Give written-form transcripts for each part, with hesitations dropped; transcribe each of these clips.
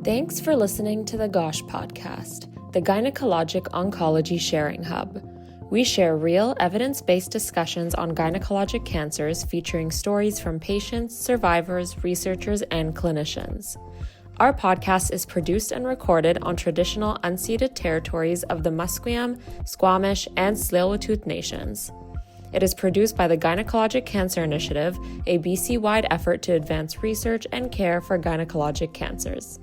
Thanks for listening to the GOSH podcast, the Gynecologic Oncology Sharing Hub. We share real, evidence-based discussions on gynecologic cancers featuring stories from patients, survivors, researchers, and clinicians. Our podcast is produced and recorded on traditional unceded territories of the Musqueam, Squamish, and Tsleil-Waututh nations. It is produced by the Gynecologic Cancer Initiative, a BC-wide effort to advance research and care for gynecologic cancers.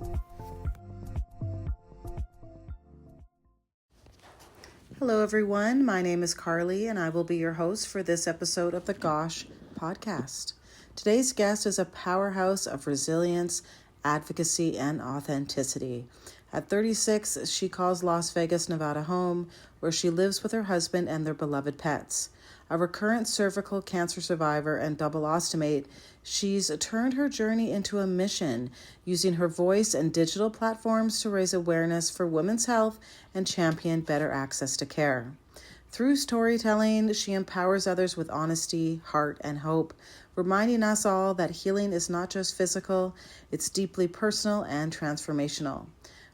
Hello, everyone. My name is Carly, and I will be your host for this episode of the GOSH podcast. Today's guest is a powerhouse of resilience, advocacy, and authenticity. At 36, she calls Las Vegas, Nevada home, where she lives with her husband and their beloved pets. A recurrent cervical cancer survivor and double ostomate, she's turned her journey into a mission, using her voice and digital platforms to raise awareness for women's health and champion better access to care. Through storytelling, she empowers others with honesty, heart, and hope, reminding us all that healing is not just physical, it's deeply personal and transformational.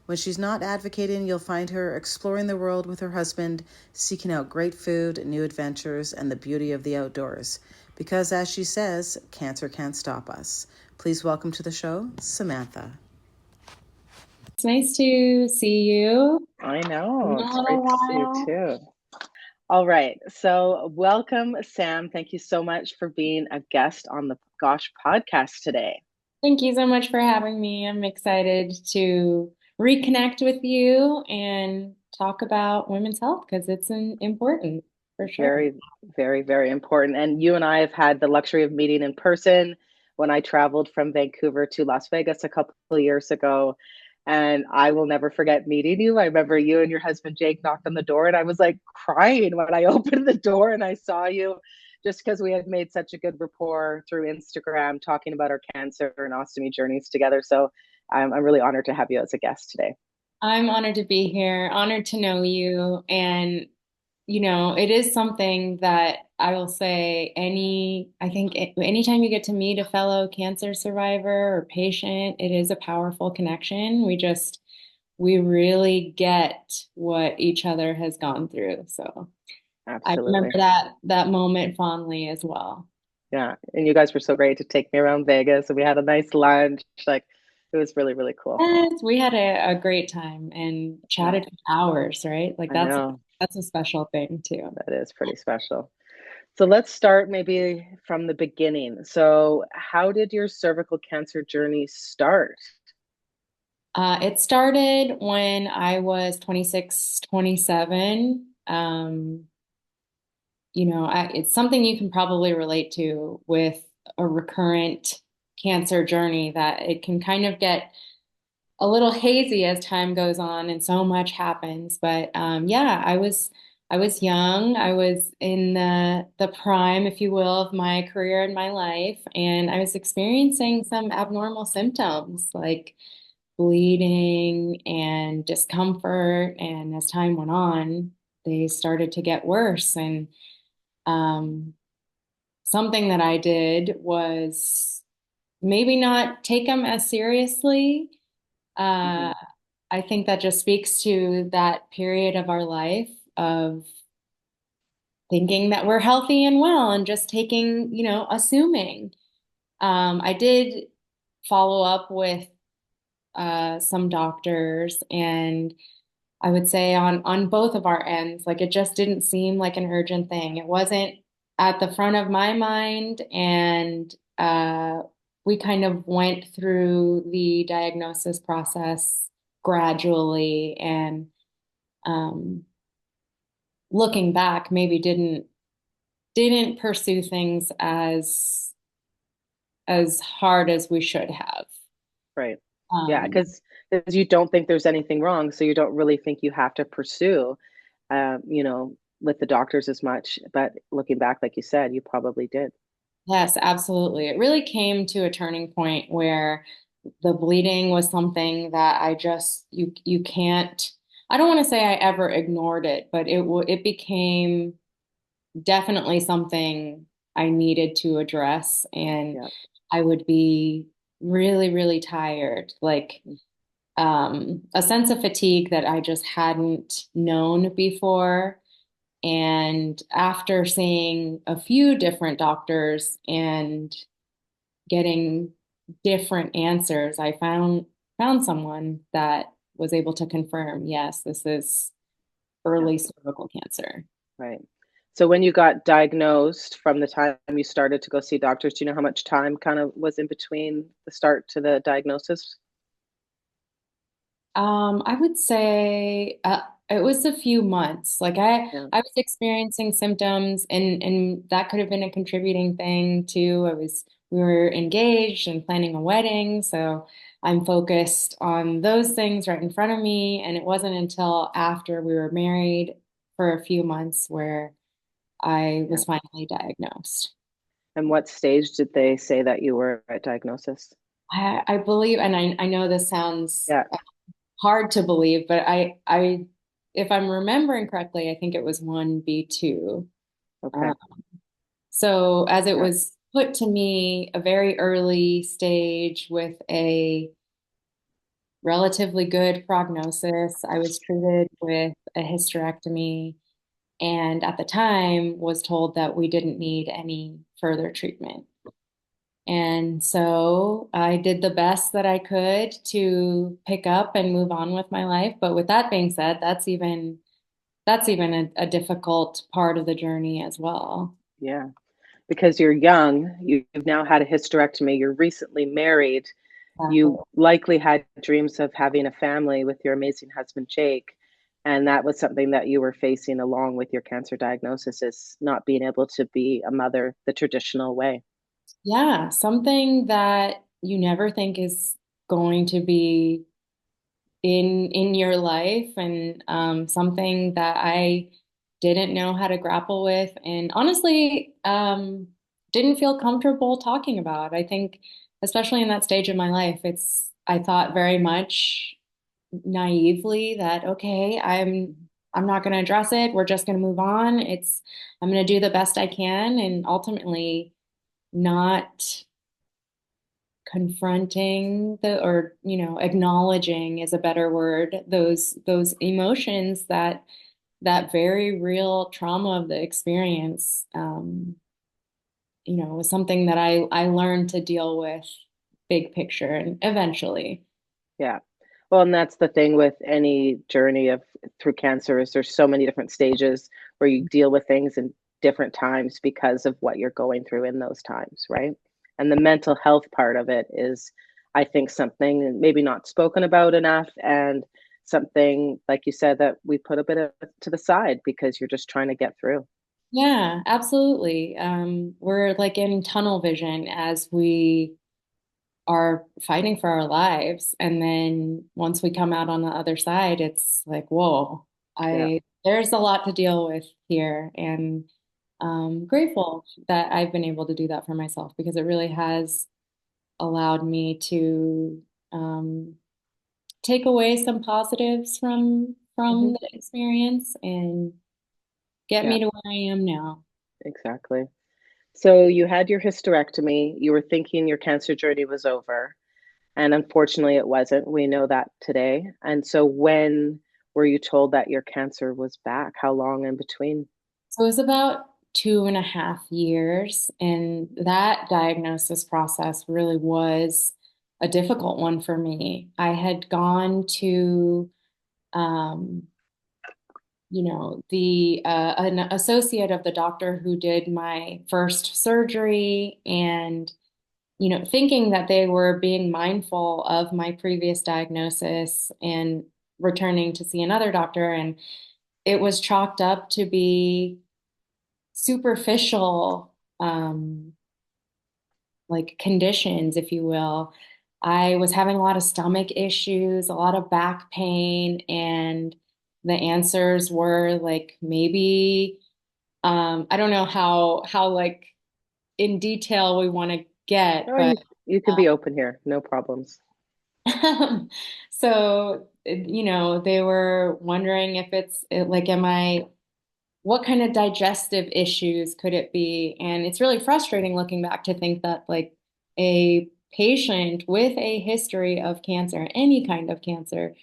When she's not advocating, you'll find her exploring the world with her husband, seeking out great food, new adventures, and the beauty of the outdoors. Because, as she says, cancer can't stop us. Please welcome to the show, Samantha. It's nice to see you. I know. It's great to see you too. All right. So welcome, Sam. Thank you so much for being a guest on the GOSH podcast today. Thank you so much for having me. I'm excited to reconnect with you and talk about women's health because it's important for sure. Very, very, very important. And you and I have had the luxury of meeting in person when I traveled from Vancouver to Las Vegas a couple of years ago. And I will never forget meeting you. I remember you and your husband, Jake, knocked on the door and I was like crying when I opened the door and I saw you, just because we had made such a good rapport through Instagram, talking about our cancer and ostomy journeys together. So I'm really honored to have you as a guest today. I'm honored to be here, honored to know you. And, it is something that I will say anytime you get to meet a fellow cancer survivor or patient, it is a powerful connection. We really get what each other has gone through. So Absolutely. I remember that moment fondly as well. Yeah. And you guys were so great to take me around Vegas and we had a nice lunch. It was really, really cool. Yes, we had a great time and chatted for hours, right? That's a special thing too. That is pretty special. So let's start maybe from the beginning. So how did your cervical cancer journey start? It started when I was 26, 27. It's something you can probably relate to with a recurrent cancer journey, that it can kind of get a little hazy as time goes on and so much happens. But I was young. I was in the prime, if you will, of my career and my life, and I was experiencing some abnormal symptoms like bleeding and discomfort. And as time went on, they started to get worse. And something that I did was maybe not take them as seriously. I think that just speaks to that period of our life of thinking that we're healthy and well and just taking, assuming. I did follow up with some doctors, and I would say on both of our ends, like it just didn't seem like an urgent thing. It wasn't at the front of my mind, and we kind of went through the diagnosis process gradually, and looking back, maybe didn't pursue things as hard as we should have. Right. Yeah, because you don't think there's anything wrong, so you don't really think you have to pursue, with the doctors as much. But looking back, like you said, you probably did. Yes, absolutely. It really came to a turning point where the bleeding was something that you can't, I don't want to say I ever ignored it, but it became definitely something I needed to address. And I would be really, really tired. Like a sense of fatigue that I just hadn't known before. And after seeing a few different doctors and getting different answers, I found someone that was able to confirm, yes, this is Yeah, early cervical cancer. right. So when you got diagnosed from the time you started to go see doctors, do you know how much time kind of was in between the start to the diagnosis? I would say it was a few months. Like Yeah, I was experiencing symptoms, and that could have been a contributing thing too. We were engaged and planning a wedding, so I'm focused on those things right in front of me. And it wasn't until after we were married for a few months where I yeah. was finally diagnosed. And what stage did they say that you were at diagnosis? I believe, and I know this sounds Yeah. hard to believe, but if I'm remembering correctly, I think it was 1B2. Okay. Um, so as it Okay. was put to me, a very early stage with a relatively good prognosis, I was treated with a hysterectomy, and at the time was told that we didn't need any further treatment. And so I did the best that I could to pick up and move on with my life. But with that being said, that's even a difficult part of the journey as well. Yeah. Because you're young, you've now had a hysterectomy, you're recently married, Exactly. you likely had dreams of having a family with your amazing husband, Jake. And that was something that you were facing along with your cancer diagnosis is not being able to be a mother the traditional way. Yeah, something that you never think is going to be in your life, and something that I didn't know how to grapple with, and honestly didn't feel comfortable talking about. I think, especially in that stage of my life, I thought very much naively that okay, I'm not going to address it. We're just going to move on. I'm going to do the best I can, and ultimately not confronting or acknowledging is a better word, those emotions, that very real trauma of the experience, was something that I learned to deal with big picture and eventually. Yeah. Well, and that's the thing with any journey of through cancer is there's so many different stages where you deal with things in different times because of what you're going through in those times, right? And the mental health part of it is, I think, something maybe not spoken about enough and something, like you said, that we put a bit of to the side because you're just trying to get through. Yeah, absolutely. We're like in tunnel vision as we are fighting for our lives. And then once we come out on the other side, it's like, whoa, Yeah. there's a lot to deal with here. And grateful that I've been able to do that for myself because it really has allowed me to um, take away some positives Hmm. from the experience and get Yeah, me to where I am now. exactly. So you had your hysterectomy, you were thinking your cancer journey was over. And unfortunately, it wasn't. We know that today. And so, when were you told that your cancer was back? How long in between? So it was about 2.5 years, and that diagnosis process really was a difficult one for me. I had gone to, um, the an associate of the doctor who did my first surgery, and thinking that they were being mindful of my previous diagnosis and returning to see another doctor, and it was chalked up to be superficial, like conditions, if you will. I was having a lot of stomach issues, a lot of back pain, and the answers were like maybe I don't know how like in detail we want to get, Oh, but you can be open here, no problems. so they were wondering if like, what kind of digestive issues could it be? And it's really frustrating looking back to think that like a patient with a history of cancer, any kind of cancer,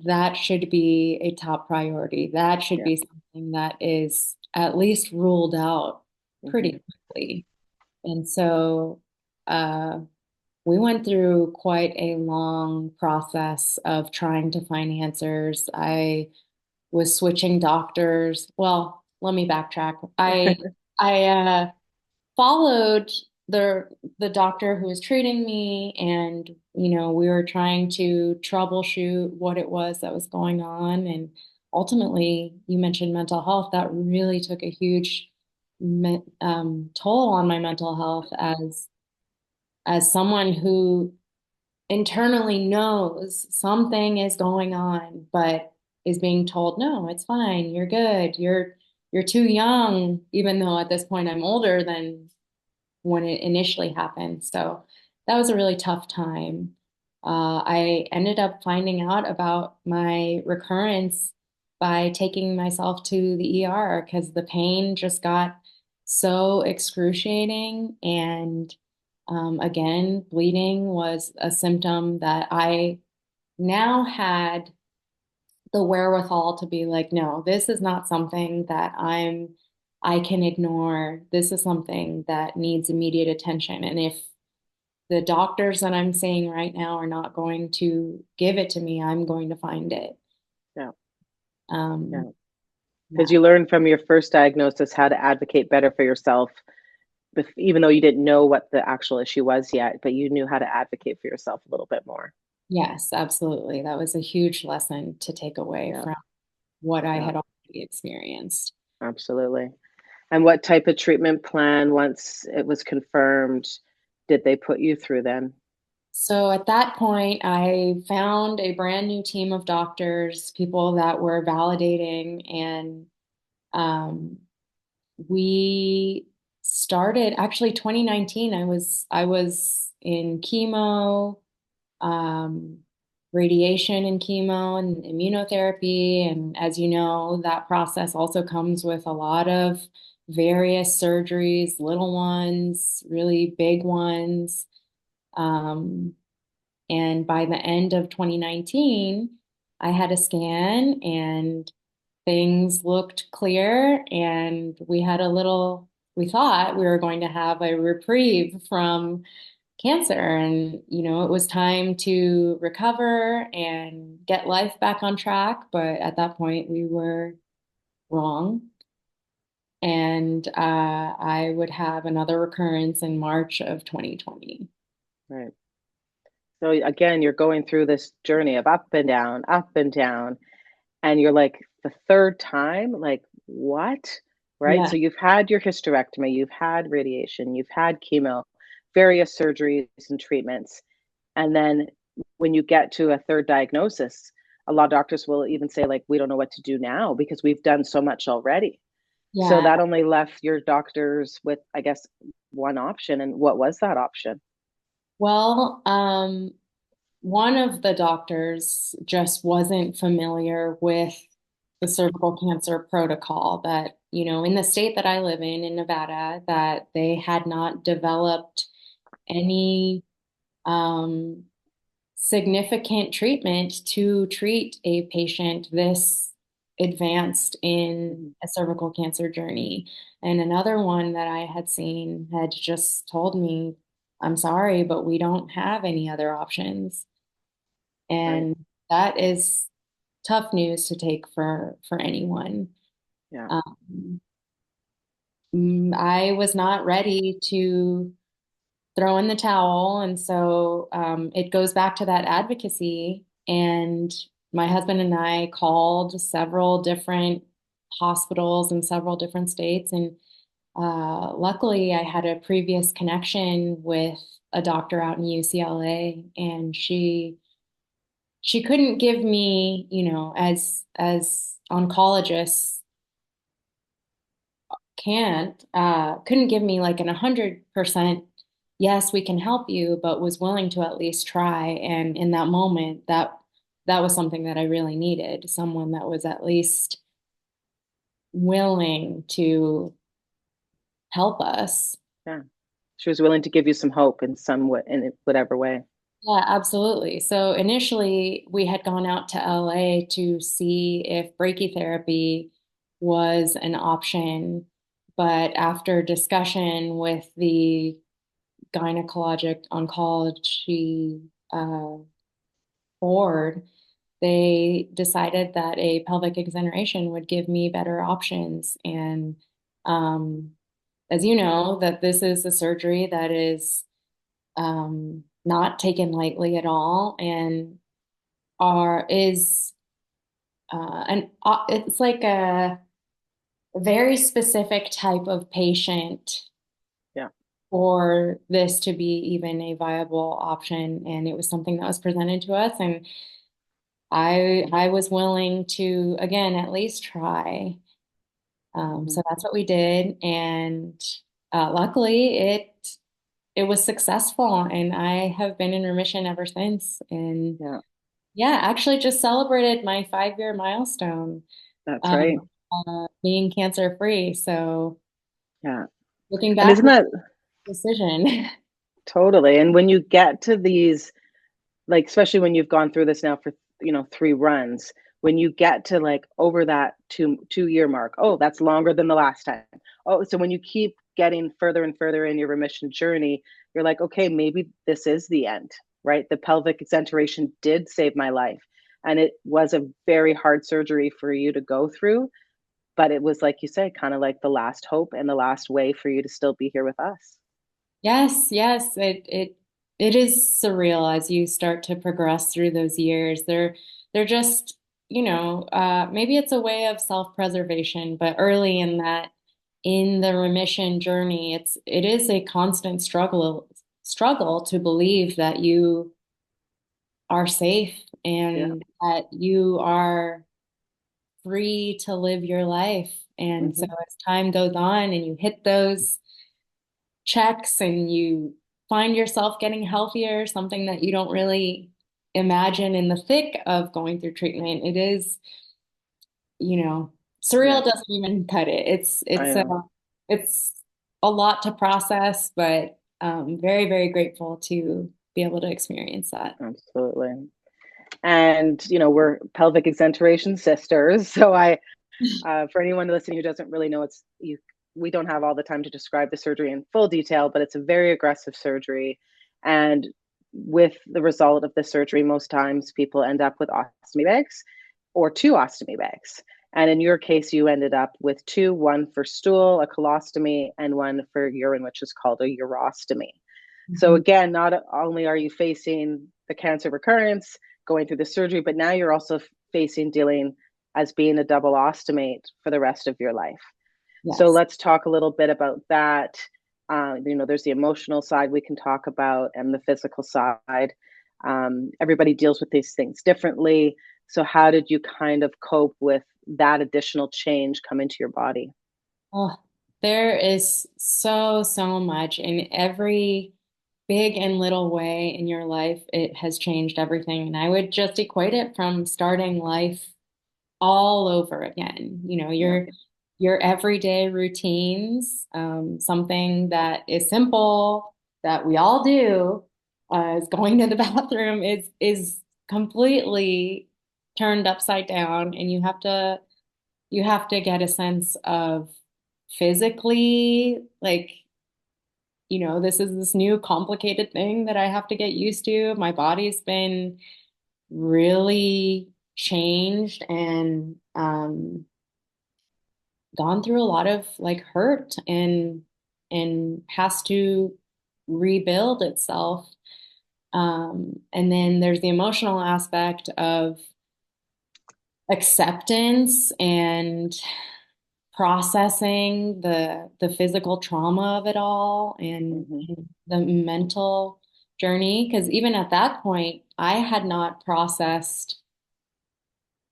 that should be a top priority. That should Yeah. be something that is at least ruled out Hmm. pretty quickly. And so uh, we went through quite a long process of trying to find answers. I was switching doctors. Well, let me backtrack. I followed the the doctor who was treating me, and we were trying to troubleshoot what it was that was going on. And ultimately, you mentioned mental health. That really took a huge toll on my mental health as someone who internally knows something is going on, but is being told, no, it's fine, you're good, you're too young, even though at this point I'm older than when it initially happened. So that was a really tough time. I ended up finding out about my recurrence by taking myself to the ER because the pain just got so excruciating. And again, bleeding was a symptom that I now had the wherewithal to be like, no, this is not something that I can ignore. This is something that needs immediate attention. And if the doctors that I'm seeing right now are not going to give it to me, I'm going to find it. Yeah. Um, Yeah. Because yeah. you learned from your first diagnosis how to advocate better for yourself, even though you didn't know what the actual issue was yet, but you knew how to advocate for yourself a little bit more. Yes, absolutely. That was a huge lesson to take away Yeah. from what I Yeah. had already experienced. Absolutely. And what type of treatment plan, once it was confirmed, did they put you through then? So at that point, I found a brand new team of doctors, people that were validating, and um, we started actually 2019. I was in chemo, um, radiation and chemo and immunotherapy, and as you know, that process also comes with a lot of various surgeries, little ones, really big ones. Um, and by the end of 2019, I had a scan and things looked clear. And we thought we were going to have a reprieve from cancer. And, it was time to recover and get life back on track. But at that point, we were wrong. And I would have another recurrence in March of 2020. Right. So again, you're going through this journey of up and down, and you're like the third time, like what? Right? Yeah. So you've had your hysterectomy, you've had radiation, you've had chemo, various surgeries and treatments. And then when you get to a third diagnosis, a lot of doctors will even say, like, we don't know what to do now because we've done so much already. So Yeah. that only left your doctors with, I guess, one option. And what was that option? Well, one of the doctors just wasn't familiar with the cervical cancer protocol that, in the state that I live in Nevada, that they had not developed any um, significant treatment to treat a patient this advanced in Mhm. a cervical cancer journey. And another one that I had seen had just told me, I'm sorry, but we don't have any other options. Right. And that is tough news to take for anyone. Yeah. Um, I was not ready to throw in the towel, and so it goes back to that advocacy. And my husband and I called several different hospitals in several different states, and luckily, I had a previous connection with a doctor out in UCLA, and she couldn't give me, as oncologists couldn't give me like 100% yes, we can help you, but was willing to at least try. And in that moment, that was something that I really needed, someone that was at least willing to help us. Yeah. She was willing to give you some hope in some way, in whatever way. Yeah, absolutely. So initially, we had gone out to LA to see if brachytherapy was an option. But after discussion with the gynecologic oncology board, they decided that a pelvic examination would give me better options. And um, as you know, that this is a surgery that is not taken lightly at all, and are is an it's like a very specific type of patient Yeah. for this to be even a viable option. And it was something that was presented to us, and I was willing to again at least try. Mhm. So that's what we did, and luckily it was successful, and I have been in remission ever since. And Yeah, yeah, actually just celebrated my 5-year milestone that's of right. being cancer free. So Yeah. looking And back, isn't that decision. totally? And when you get to these, like, especially when you've gone through this now for, 3 runs, when you get to like over that 2 year mark, oh, that's longer than the last time. Oh, so when you keep getting further and further in your remission journey, you're like, okay, maybe this is the end, right? The pelvic exenteration did save my life. And it was a very hard surgery for you to go through, but it was, like you say, kind of like the last hope and the last way for you to still be here with us. Yes, yes, it is surreal as you start to progress through those years. They're just, maybe it's a way of self-preservation, but early in the remission journey, it is a constant struggle to believe that you are safe Yeah. and that you are free to live your life. And so Hmm. as time goes on and you hit those checks and you find yourself getting healthier, something that you don't really imagine in the thick of going through treatment, it is, you know, Yeah, surreal doesn't even cut it. I know. It's a lot to process, but very, very grateful to be able to experience that. Absolutely. And, we're pelvic exenteration sisters. So for anyone listening who doesn't really know, we don't have all the time to describe the surgery in full detail, but it's a very aggressive surgery. And with the result of the surgery, most times people end up with ostomy bags or 2 ostomy bags. And in your case, you ended up with two, one for stool, a colostomy, and one for urine, which is called a urostomy. So Mhm. again, not only are you facing the cancer recurrence, going through the surgery, but now you're also facing dealing as being a double ostomate for the rest of your life. So Yes. let's talk a little bit about that. There's the emotional side we can talk about and the physical side. Everybody deals with these things differently. So how did you kind of cope with that additional change come into your body? Oh, there is so much in every big and little way in your life. It has changed everything. And I would just equate it from starting life all over again. Yeah. Your everyday routines, something that is simple that we all do, is going to the bathroom is completely turned upside down, and you have to get a sense of physically, like, this is this new complicated thing that I have to get used to. My body's been really changed and gone through a lot of like hurt and has to rebuild itself. And then there's the emotional aspect of acceptance and processing the physical trauma of it all, Hmm. and the mental journey. Because even at that point, I had not processed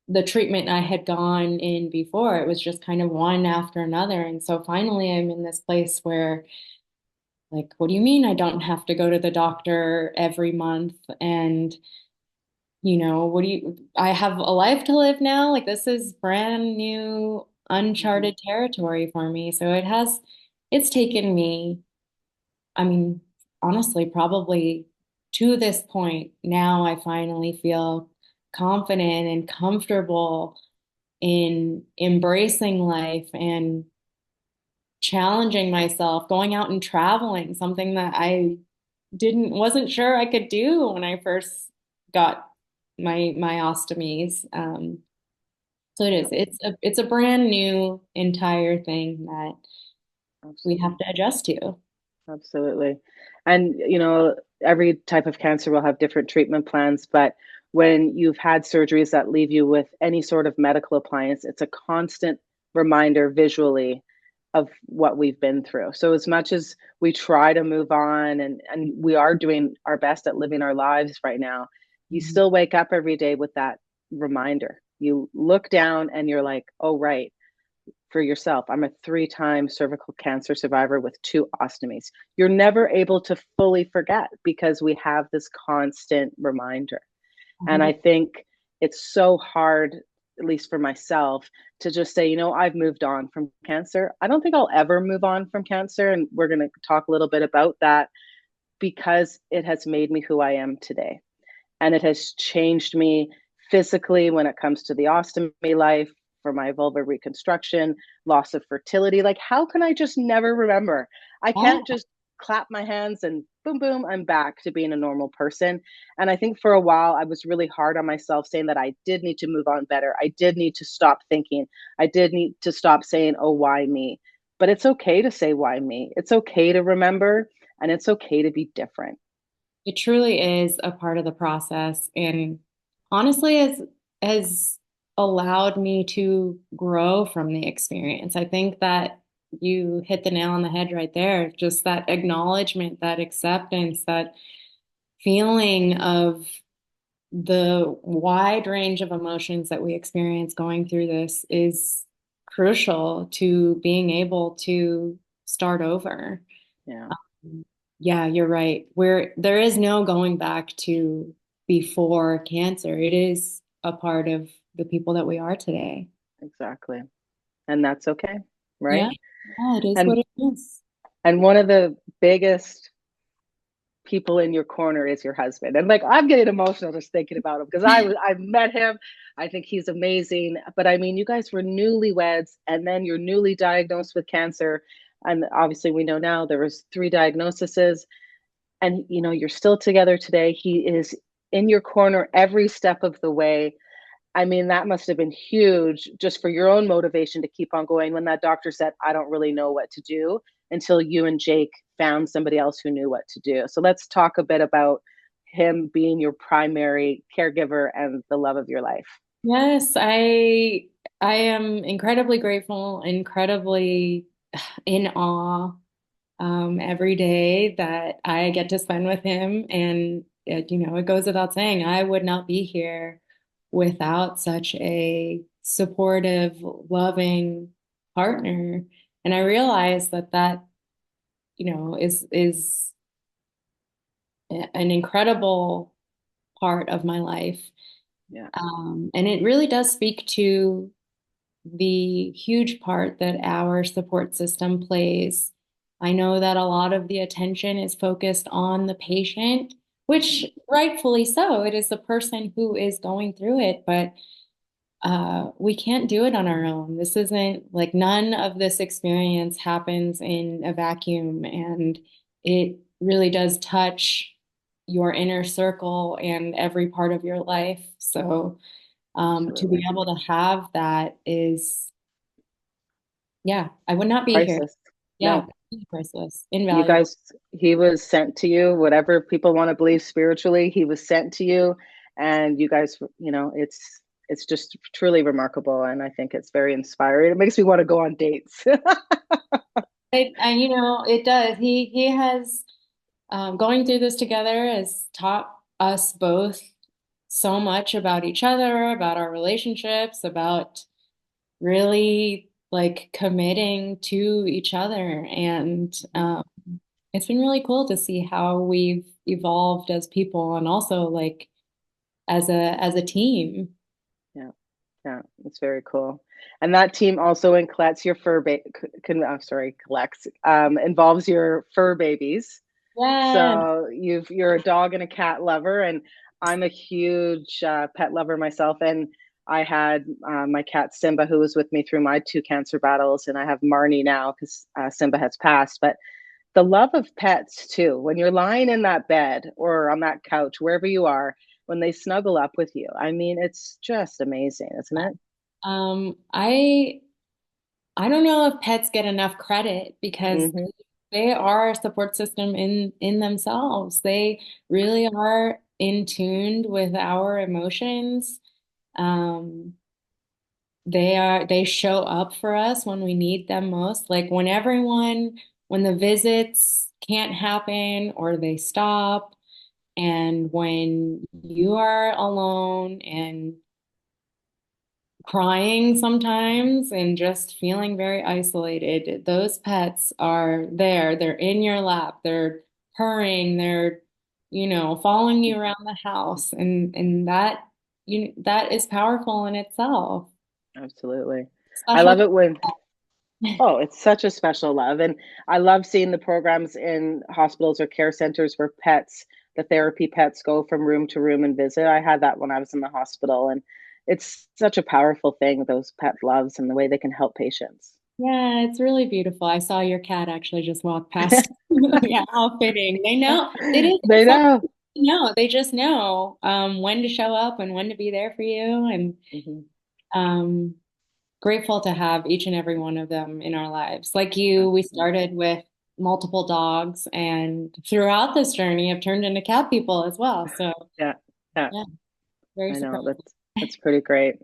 the treatment I had gone in before. It was just kind of one after another. And so finally, I'm in this place where, like, what do you mean I don't have to go to the doctor every month? And, I have a life to live now. Like, this is brand new, Hmm. uncharted territory for me. So it's taken me I mean, honestly, probably to this point, now I finally feel confident and comfortable in embracing life and challenging myself, going out and traveling, something that I wasn't sure I could do when I first got my ostomies. So it is. Yeah, It's a brand new entire thing that we have absolutely. to adjust to. Absolutely. And, every type of cancer will have different treatment plans, but when you've had surgeries that leave you with any sort of medical appliance, it's a constant reminder visually of what we've been through. So as much as we try to move on and we are doing our best at living our lives right now, you Mhm. still wake up every day with that reminder. You look down and you're like, "Oh, right, for yourself. I'm a 3-time cervical cancer survivor with 2 ostomies." You're never able to fully forget because we have this constant reminder. And I 100. think it's so hard, at least for myself, to just say, I've moved on from cancer. I don't think I'll ever move on from cancer. And we're going to talk a little bit about that because it has made me who I am today. And it has changed me physically when it comes to the ostomy life, for my vulva reconstruction, loss of fertility. Like, how can I just never remember? I Yeah. can't just clap my hands and boom, boom, I'm back to being a normal person. And I think for a while, I was really hard on myself, saying that I did need to move on better. I did need to stop thinking. I did need to stop saying, oh, why me? But it's okay to say, why me? It's okay to remember, and it's okay to be different. It truly is a part of the process, and honestly has allowed me to grow from the experience. I think that you hit the nail on the head right there. Just that acknowledgement, that acceptance, that feeling of the wide range of emotions that we experience going through this is crucial to being able to start over. Yeah, Yeah, you're right. There is no going back to before cancer. It is a part of the people that we are today. exactly. And that's okay, Yeah, right? yeah, it is And what it is. one of the biggest people in your corner is your husband. And like, I'm getting emotional just thinking about him because I met him. I think he's amazing. But I mean, you guys were newlyweds and then you're newly diagnosed with cancer. And obviously we know now there was 3 diagnoses, and you're still together today. He is in your corner every step of the way. I mean, that must have been huge just for your own motivation to keep on going when that doctor said, I don't really know what to do, until you and Jake found somebody else who knew what to do. So let's talk a bit about him being your primary caregiver and the love of your life. Yes, I am incredibly grateful, incredibly in awe every day that I get to spend with him. And it goes without saying, I would not be here without such a supportive, loving partner. And I realize that is an incredible part of my life. Yeah, And it really does speak to the huge part that our support system plays. I know that a lot of the attention is focused on the patient, which mhm, rightfully so. It is the person who is going through it, but we can't do it on our own. This isn't like none of this experience happens in a vacuum, and it really does touch your inner circle and every part of your life. So, to be absolutely. able to have that is, yeah, I would not be here. Priceless. Yeah, No, priceless, you invaluable. guys, he was sent to you, whatever people want to believe spiritually, he was sent to you. And you guys, it's just truly remarkable. And I think it's very inspiring. It makes me want to go on dates. And it does. He has going through this together has taught us both so much about each other, about our relationships, about really like committing to each other. And it's been really cool to see how we've evolved as people and also like as a team. Yeah. Yeah, it's very cool. And that team also collects your collects, involves your fur babies. Yeah. So you're a dog and a cat lover, and I'm a huge pet lover myself. And I had my cat Simba, who was with me through my two cancer battles, and I have Marnie now because Simba has passed. But the love of pets too, when you're lying in that bed or on that couch, wherever you are, when they snuggle up with you, I mean, it's just amazing, isn't it? Um, I I don't know if pets get enough credit because Hmm. they are a support system in themselves. They really are in tuned with our emotions. Um, they show up for us when we need them most. Like when the visits can't happen or they stop, and when you are alone and crying sometimes and just feeling very isolated. Those pets are there. They're in your lap. They're purring. They're, following you around the house. And that is powerful in itself. Absolutely. I Special. love it when, oh, it's such a special love. And I love seeing the programs in hospitals or care centers where the therapy pets go from room to room and visit. I had that when I was in the hospital, and it's such a powerful thing, those pet loves and the way they can help patients. Yeah, it's really beautiful. I saw your cat actually just walk past. Yeah, how fitting. They know it is. They Some know. know. They just know when to show up and when to be there for you. And Hmm. um, grateful to have each and every one of them in our lives. Like you, we Absolutely. started with multiple dogs, and throughout this journey, have turned into cat people as well. So Yeah. Yeah. yeah, very I know. surprising. That's pretty great.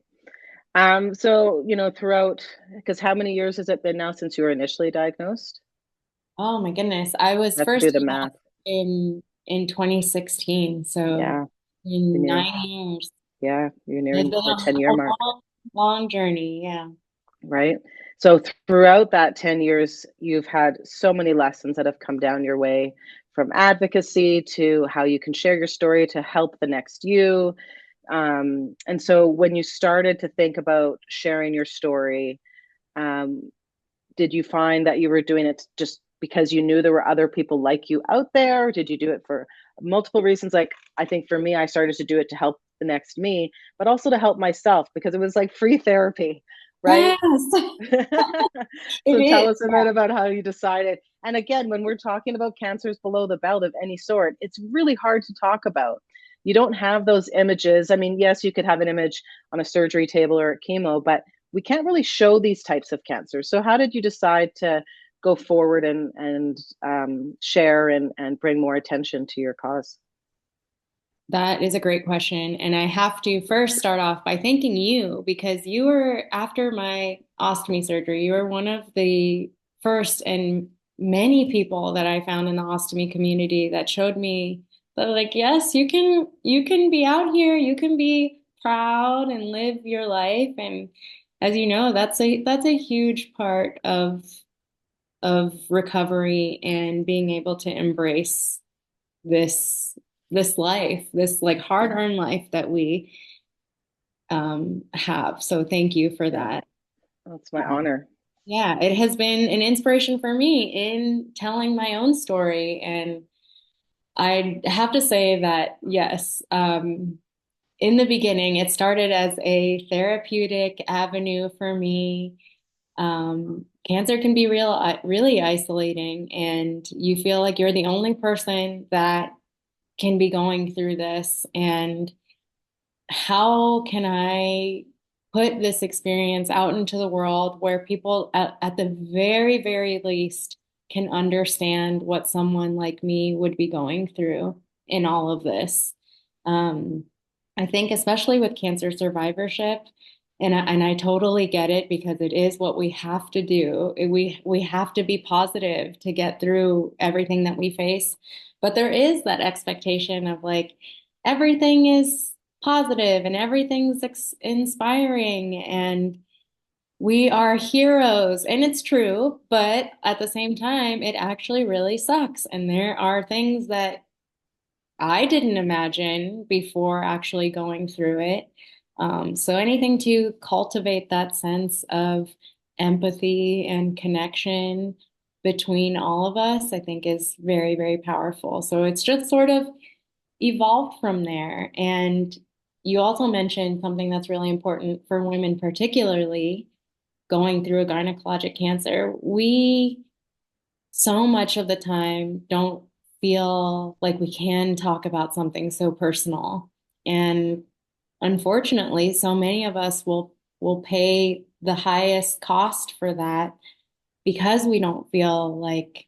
So, throughout, because how many years has it been now since you were initially diagnosed? Oh my goodness, I was I have to first do the diagnosed math. in 2016, so Yeah. in And you're, 9 years. yeah, you're It's nearing been the a 10-year mark, long, long journey. Yeah. right? So throughout that 10 years, you've had so many lessons that have come down your way, from advocacy to how you can share your story to help the next you. And so when you started to think about sharing your story, um, did you find that you were doing it just because you knew there were other people like you out there? Did you do it for multiple reasons? Like, I think for me, I started to do it to help the next me, but also to help myself because it was like free therapy, right? Yes, it So tell is. us a bit about how you decided. And again, when we're talking about cancers below the belt of any sort, it's really hard to talk about. You don't have those images. I mean, yes, you could have an image on a surgery table or at chemo, but we can't really show these types of cancers. So how did you decide to go forward and share and bring more attention to your cause? That is a great question. And I have to first start off by thanking you because you were, after my ostomy surgery, you were one of the first and many people that I found in the ostomy community that showed me that, like, yes, you can be out here, you can be proud and live your life. And as you know, that's a huge part of recovery and being able to embrace this this life, this like hard-earned life that we have. So thank you for Yeah, that. that's my honor. Yeah, it has been an inspiration for me in telling my own story. And I have to say that, yes, in the beginning, it started as a therapeutic avenue for me. Cancer can be really isolating, and you feel like you're the only person that can be going through this. And how can I put this experience out into the world where people at the very, very least can understand what someone like me would be going through in all of this? Um, I think especially with cancer survivorship, and I totally get it because it is what we have to do. We have to be positive to get through everything that we face. But there is that expectation of like everything is positive and everything's inspiring and we are heroes. And it's true, but at the same time, it actually really sucks. And there are things that I didn't imagine before actually going through it. So anything to cultivate that sense of empathy and connection between all of us, I think is very, very powerful. So it's just sort of evolved from there. And you also mentioned something that's really important for women, particularly going through a gynecologic cancer. We so much of the time don't feel like we can talk about something so personal. And unfortunately, so many of us will pay the highest cost for that because we don't feel like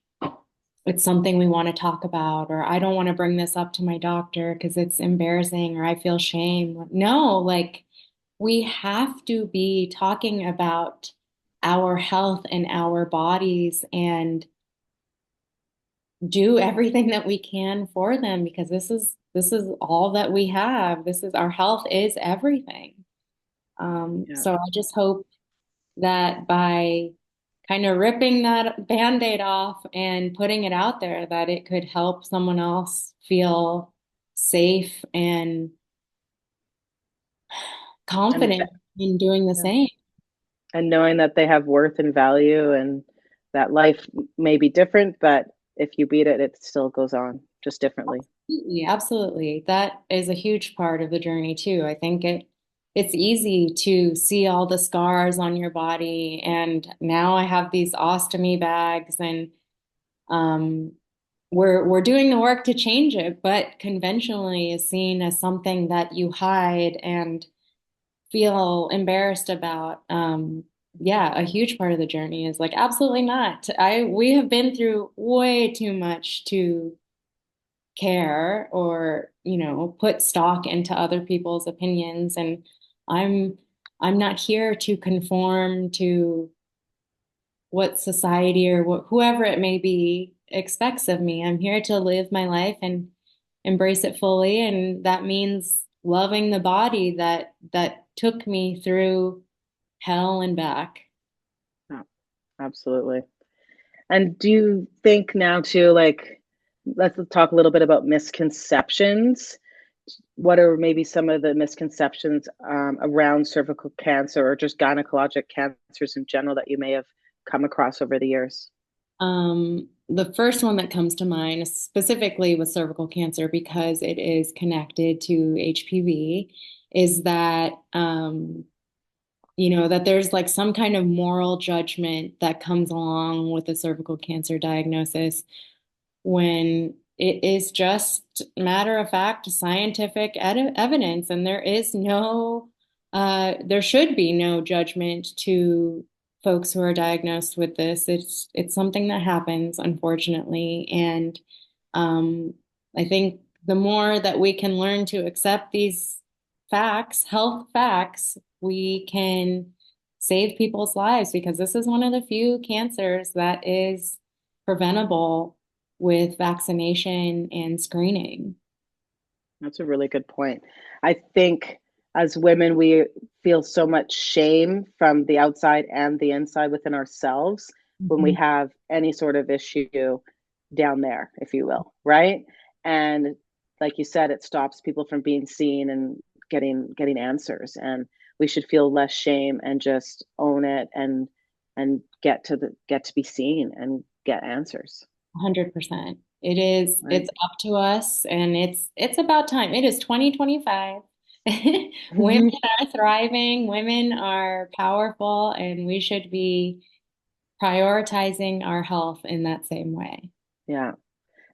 it's something we want to talk about, or I don't want to bring this up to my doctor because it's embarrassing, or I feel shame. No, like we have to be talking about our health and our bodies and do everything that we can for them because this is all that we have. This is our health is everything. Yeah. So I just hope that by kind of ripping that Band-Aid off and putting it out there, that it could help someone else feel safe and And confident in doing the yeah. same. And knowing that they have worth and value and that life may be different, but if you beat it, it still goes on just differently. Absolutely, absolutely. That is a huge part of the journey too. I think it's easy to see all the scars on your body, and now I have these ostomy bags, and um, we're doing the work to change it, but conventionally is seen as something that you hide and feel embarrassed about. Yeah, a huge part of the journey is like absolutely not. We have been through way too much to care or, put stock into other people's opinions. And I'm I'm not here to conform to what society or whoever it may be expects of me. I'm here to live my life and embrace it fully, and that means loving the body that took me through hell and back. Yeah, absolutely. And do you think now too, like, let's talk a little bit about misconceptions. What are maybe some of the misconceptions around cervical cancer or just gynecologic cancers in general that you may have come across over the years? The first one that comes to mind specifically with cervical cancer, because it is connected to HPV, is that that there's like some kind of moral judgment that comes along with a cervical cancer diagnosis when it is just matter of fact scientific evidence, and there should be no judgment to folks who are diagnosed with this. It's something that happens, unfortunately, and I think the more that we can learn to accept these facts, health facts, we can save people's lives because this is one of the few cancers that is preventable with vaccination and screening. That's a really good point. I think as women, we feel so much shame from the outside and the inside within ourselves when we Mhm. have any sort of issue down there, if you will, right? And like you said, it stops people from being seen and getting answers. And we should feel less shame and just own it and get to be seen and get answers. 100%. It's Right. up to us, and it's about time. It is 2025. Women are thriving, women are powerful, and we should be prioritizing our health in that same way. Yeah.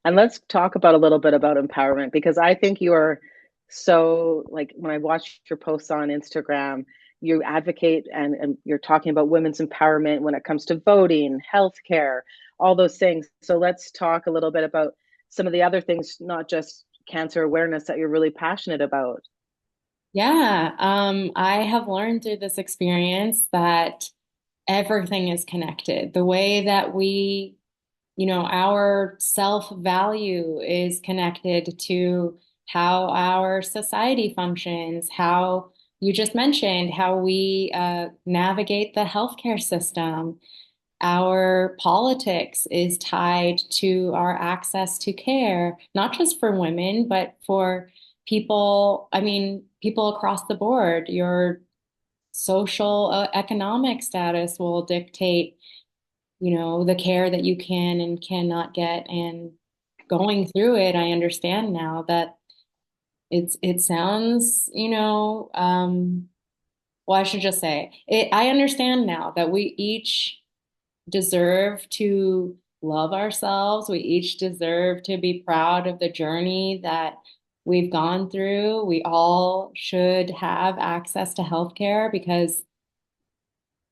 And let's talk about a little bit about empowerment because I think you are so like when I watch your posts on Instagram, you advocate and you're talking about women's empowerment when it comes to voting, healthcare, all those things. So let's talk a little bit about some of the other things, not just cancer awareness that you're really passionate about. Yeah, I have learned through this experience that everything is connected. The way that our self-value is connected to how our society functions, how you just mentioned, how we navigate the healthcare system. Our politics is tied to our access to care, not just for women, but for people, I mean, people across the board, your social, economic status will dictate, the care that you can and cannot get. And going through it, I understand now that it sounds, well, I should just say it, I understand now that we each deserve to love ourselves. We each deserve to be proud of the journey that we've gone through. We all should have access to healthcare because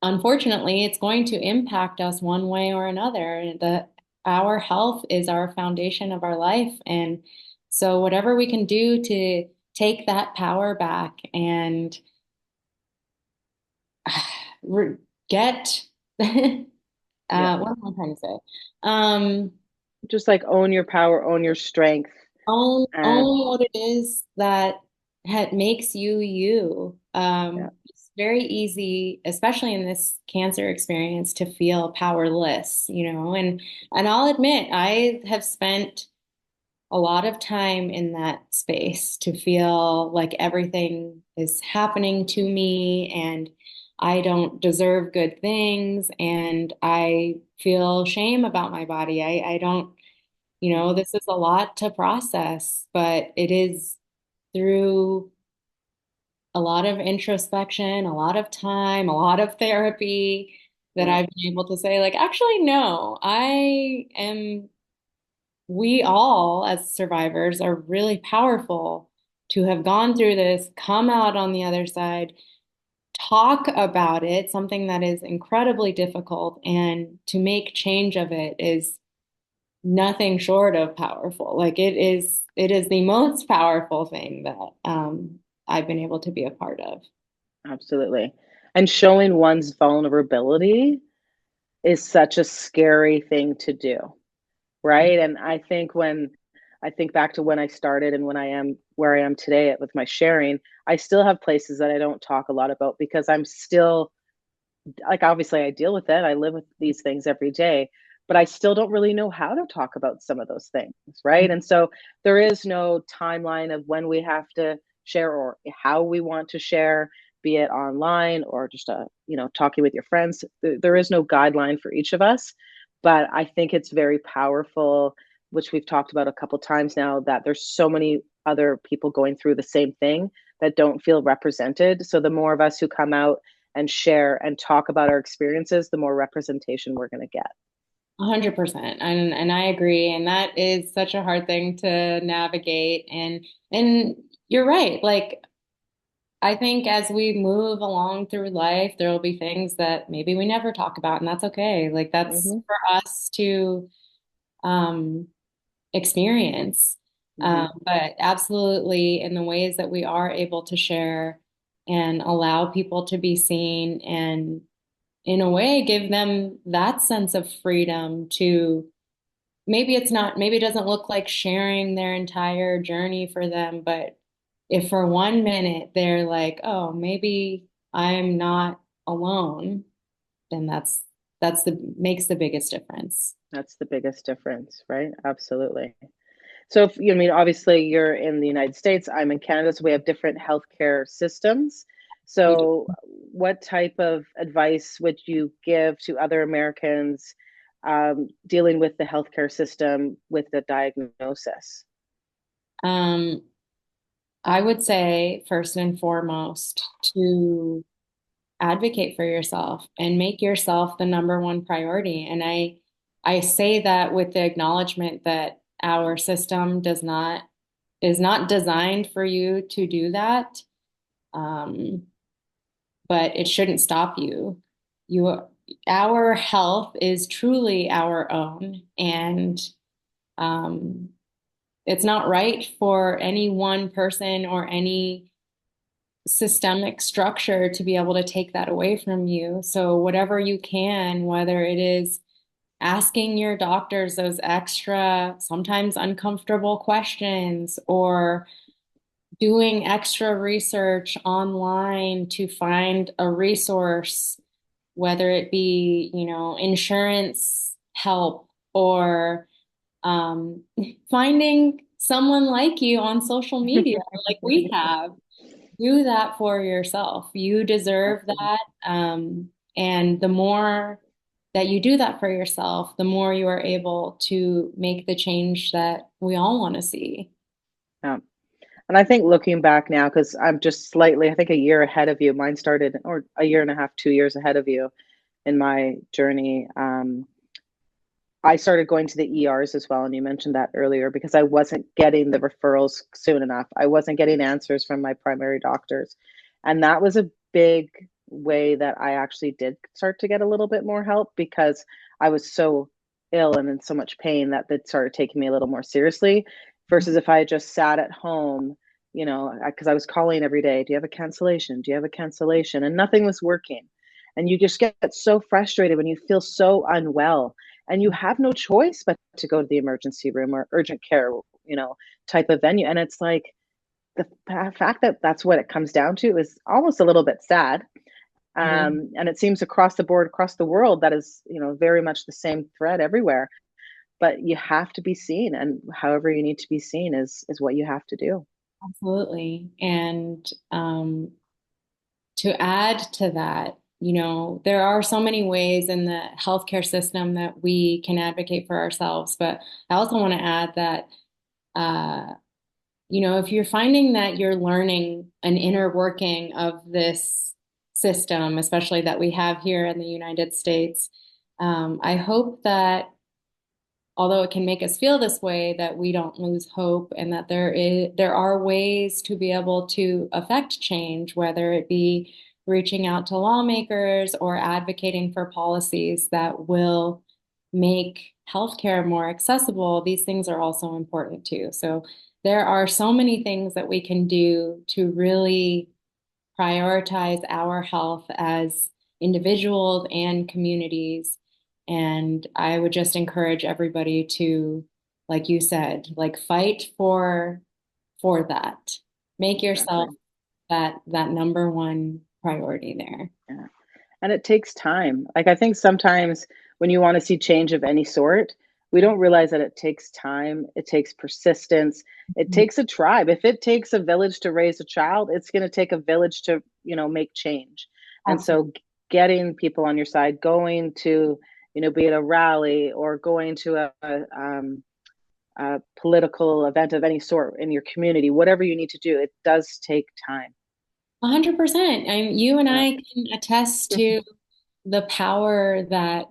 unfortunately, it's going to impact us one way or another. Our health is our foundation of our life. And so whatever we can do to take that power back and get Yeah. what am I trying to say? Um, Just like own your power, own your strength. And own what it is that makes you you. yeah. It's very easy, especially in this cancer experience, to feel powerless, and I'll admit I have spent a lot of time in that space to feel like everything is happening to me and I don't deserve good things and I feel shame about my body. I don't, this is a lot to process, but it is through a lot of introspection, a lot of time, a lot of therapy that Yeah. I've been able to say, like, actually, no, we all, as survivors, are really powerful to have gone through this, come out on the other side, talk about it, something that is incredibly difficult, and to make change of it is nothing short of powerful. Like it is the most powerful thing that I've been able to be a part of. Absolutely. And showing one's vulnerability is such a scary thing to do, right? And I think back to when I started and when I am where I am today with my sharing, I still have places that I don't talk a lot about because I'm still like, obviously I deal with it. I live with these things every day, but I still don't really know how to talk about some of those things, right? And so there is no timeline of when we have to share or how we want to share, be it online or just talking with your friends. There is no guideline for each of us, but I think it's very powerful, which we've talked about a couple times now, that there's so many other people going through the same thing that don't feel represented. So the more of us who come out and share and talk about our experiences, the more representation we're going to get. 100%. And I agree. And that is such a hard thing to navigate. And you're right. Like I think as we move along through life, there will be things that maybe we never talk about, and that's okay. Like that's Hmm. for us to um experience. Hmm. But absolutely, in the ways that we are able to share and allow people to be seen, and in a way, give them that sense of freedom to maybe it doesn't look like sharing their entire journey for them, but if for 1 minute they're like, oh, maybe I'm not alone, then that's the makes the biggest difference. That's the biggest difference, right? Absolutely. So, if you I mean, obviously, you're in the United States, I'm in Canada, so we have different healthcare systems. We do. So, what type of advice would you give to other Americans dealing with the healthcare system with the diagnosis? Um, I would say first and foremost to advocate for yourself and make yourself the number one priority. And I say that with the acknowledgement that our system does not is not designed for you to do that. Um, but it shouldn't stop you. You, our health is truly our own, and um, it's not right for any one person or any systemic structure to be able to take that away from you. So whatever you can, whether it is asking your doctors those extra, sometimes uncomfortable questions, or doing extra research online to find a resource, whether it be, insurance help or um, finding someone like you on social media, like we have. Do that for yourself. You deserve Absolutely. that. And the more that you do that for yourself, the more you are able to make the change that we all want to see. Yeah. And I think looking back now, because I'm just slightly, I think a year ahead of you, mine started, or a year and a half, 2 years ahead of you in my journey. I started going to the ERs as well, and you mentioned that earlier because I wasn't getting the referrals soon enough. I wasn't getting answers from my primary doctors. And that was a big way that I actually did start to get a little bit more help because I was so ill and in so much pain that it started taking me a little more seriously versus if I had just sat at home, because I was calling every day, do you have a cancellation? Do you have a cancellation? And nothing was working. And you just get so frustrated when you feel so unwell and you have no choice but to go to the emergency room or urgent care, type of venue. And it's like the fact that that's what it comes down to is almost a little bit sad. And it seems across the board, across the world, that is, very much the same thread everywhere. But you have to be seen, and however you need to be seen is what you have to do. Absolutely. And to add to that, there are so many ways in the healthcare system that we can advocate for ourselves. But I also want to add that, if you're finding that you're learning an inner working of this system, especially that we have here in the United States, I hope that although it can make us feel this way, that we don't lose hope and that there are ways to be able to affect change, whether it be reaching out to lawmakers or advocating for policies that will make healthcare more accessible. These things are also important too. So there are so many things that we can do to really prioritize our health as individuals and communities. And I would just encourage everybody to, like you said, like fight for that. Make yourself Exactly. that number one priority there. Yeah. And it takes time. Like, I think sometimes when you want to see change of any sort, we don't realize that it takes time, it takes persistence, it takes a tribe. If it takes a village to raise a child, it's going to take a village to, make change. And Absolutely. so getting people on your side, going to, be it a rally or going to a political event of any sort in your community, whatever you need to do, it does take time. 100%. And you and Yeah. I can attest to the power that,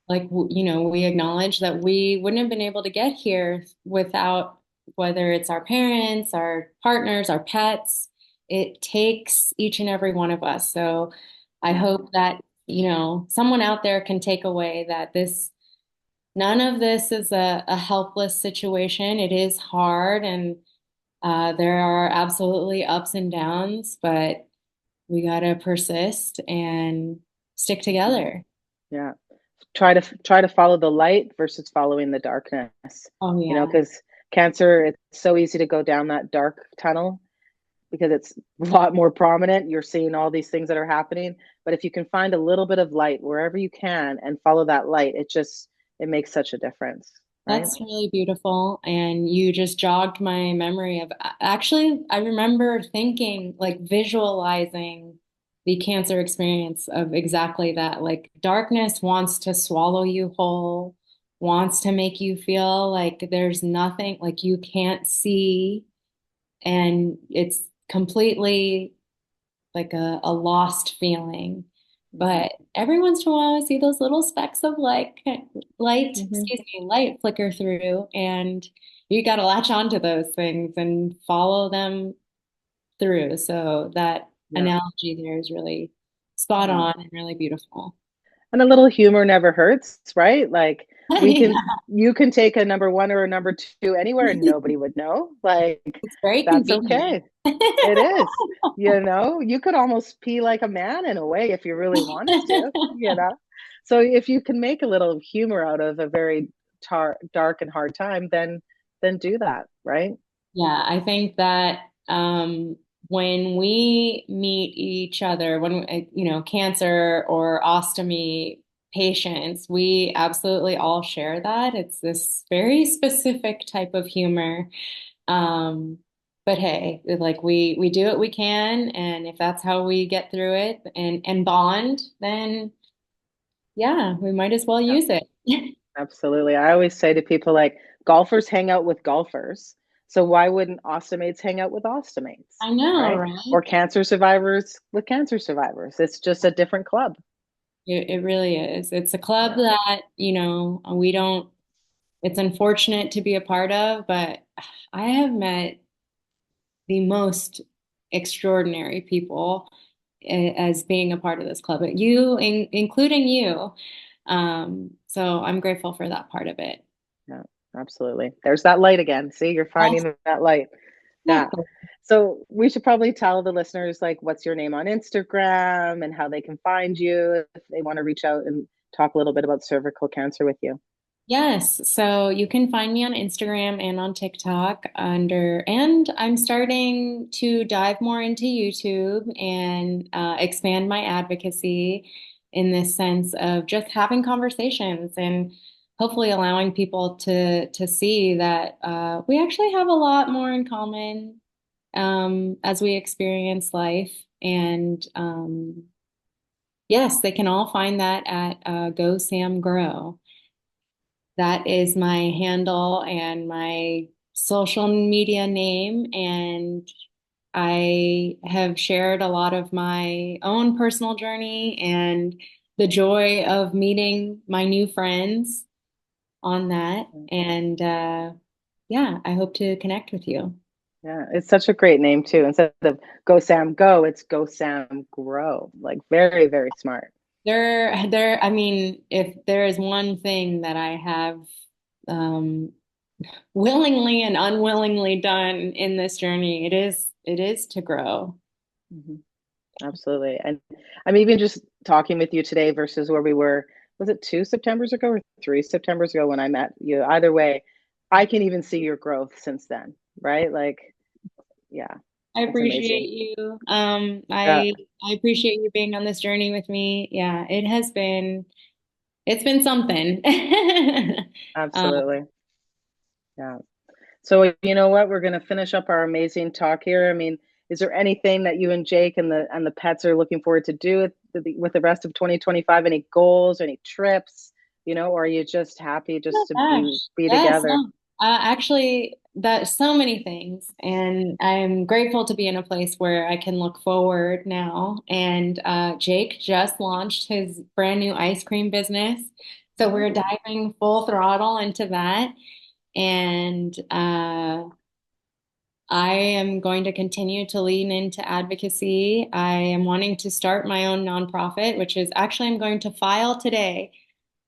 like, we acknowledge that we wouldn't have been able to get here without, whether it's our parents, our partners, our pets. It takes each and every one of us. So I Yeah. hope that, someone out there can take away that none of this is a helpless situation. It is hard and there are absolutely ups and downs, but we gotta persist and stick together. Yeah. Try to follow the light versus following the darkness. Oh yeah. Because cancer, it's so easy to go down that dark tunnel because it's a lot more prominent. You're seeing all these things that are happening, but if you can find a little bit of light wherever you can and follow that light, it makes such a difference, right? That's really beautiful. And you just jogged my memory of actually, I remember thinking, like visualizing the cancer experience of exactly that. Like darkness wants to swallow you whole, wants to make you feel like there's nothing, like you can't see, and it's completely like a lost feeling. Mhm. But every once in a while, I see those little specks of Mhm. light flicker through, and you got to latch onto those things and follow them through. So that Yeah. analogy there is really spot Yeah. on and really beautiful. And a little humor never hurts, right? Like we Yeah, can you can take a number 1 or a number 2 anywhere and nobody would know. Like it's very that's convenient. okay. It is. You could almost pee like a man in a way if you really wanted to. So if you can make a little humor out of a very dark and hard time, then do that, right? Yeah, I think that when we meet each other, when cancer or ostomy patience. We absolutely all share that. It's this very specific type of humor. Um, but hey, like we do what we can, and if that's how we get through it and bond, then yeah, we might as well Yeah, use it. absolutely. I always say to people like golfers hang out with golfers. So why wouldn't ostomates hang out with ostomates, I know, right? right? Or cancer survivors with cancer survivors. It's just a different club. It really is. It's a club Yeah. that, we don't, it's unfortunate to be a part of, but I have met the most extraordinary people as being a part of this club, including you. So I'm grateful for that part of it. Yeah, absolutely. There's that light again. See, you're Yes, finding that light. Yeah. exactly. So we should probably tell the listeners like what's your name on Instagram and how they can find you if they want to reach out and talk a little bit about cervical cancer with you. Yes, so you can find me on Instagram and on TikTok and I'm starting to dive more into YouTube and expand my advocacy in this sense of just having conversations and hopefully allowing people to see that we actually have a lot more in common as we experience life. And yes, they can all find that at Go Sam Grow. That is my handle and my social media name. And I have shared a lot of my own personal journey and the joy of meeting my new friends on that. And yeah, I hope to connect with you. Yeah, it's such a great name too. Instead of Go Sam Go, it's Go Sam Grow. Like very, very smart. I mean, if there is one thing that I have um, willingly and unwillingly done in this journey, it is to grow. Mhm. Absolutely. And I'm even just talking with you today versus where we were, was it 2 Septembers ago or 3 Septembers ago when I met you? Either way, I can even see your growth since then, right? Like, yeah, I it's amazing. appreciate you. Yeah, I appreciate you being on this journey with me. Yeah, it's been something. Um, absolutely. Yeah. So you know what? We're gonna finish up our amazing talk here. I mean, is there anything that you and Jake and the pets are looking forward to do with the rest of 2025? Any goals, any trips, or are you just happy oh just to gosh, be yes, together? no. Actually, that so many things, and I'm grateful to be in a place where I can look forward now. And Jake just launched his brand new ice cream business, so we're Ooh, diving full throttle into that. And I am going to continue to lean into advocacy. I am wanting to start my own nonprofit, which is actually I'm going to file today.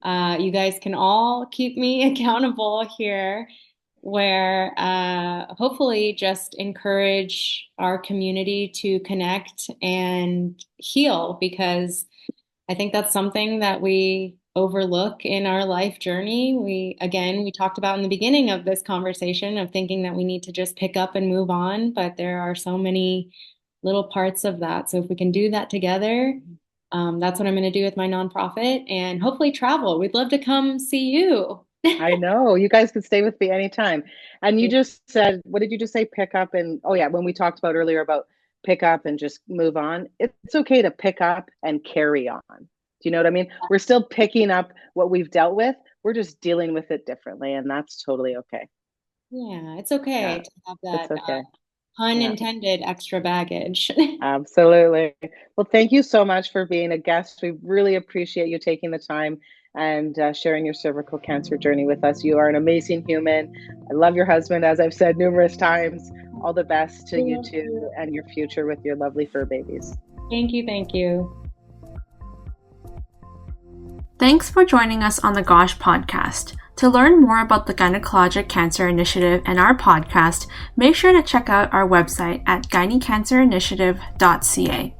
You guys can all keep me accountable here, where hopefully just encourage our community to connect and heal because I think that's something that we overlook in our life journey. We talked about in the beginning of this conversation of thinking that we need to just pick up and move on, but there are so many little parts of that. So if we can do that together, that's what I'm going to do with my nonprofit and hopefully travel. We'd love to come see you. I know. You guys can stay with me anytime. And you just said, what did you just say? Pick up and oh yeah, when we talked about earlier about pick up and just move on, it's okay to pick up and carry on. Do you know what I mean? We're still picking up what we've dealt with. We're just dealing with it differently, and that's totally okay. Yeah, it's okay Yeah, to have it's that okay. pun Yeah. intended extra baggage. Absolutely. Well, thank you so much for being a guest. We really appreciate you taking the time and sharing your cervical cancer journey with us. You are an amazing human. I love your husband, as I've said numerous times. All the best to you two and your future with your lovely fur babies. Thank you, thank you. Thanks for joining us on the Gosh podcast. To learn more about the Gynecologic Cancer Initiative and our podcast, make sure to check out our website at gynecancerinitiative.ca.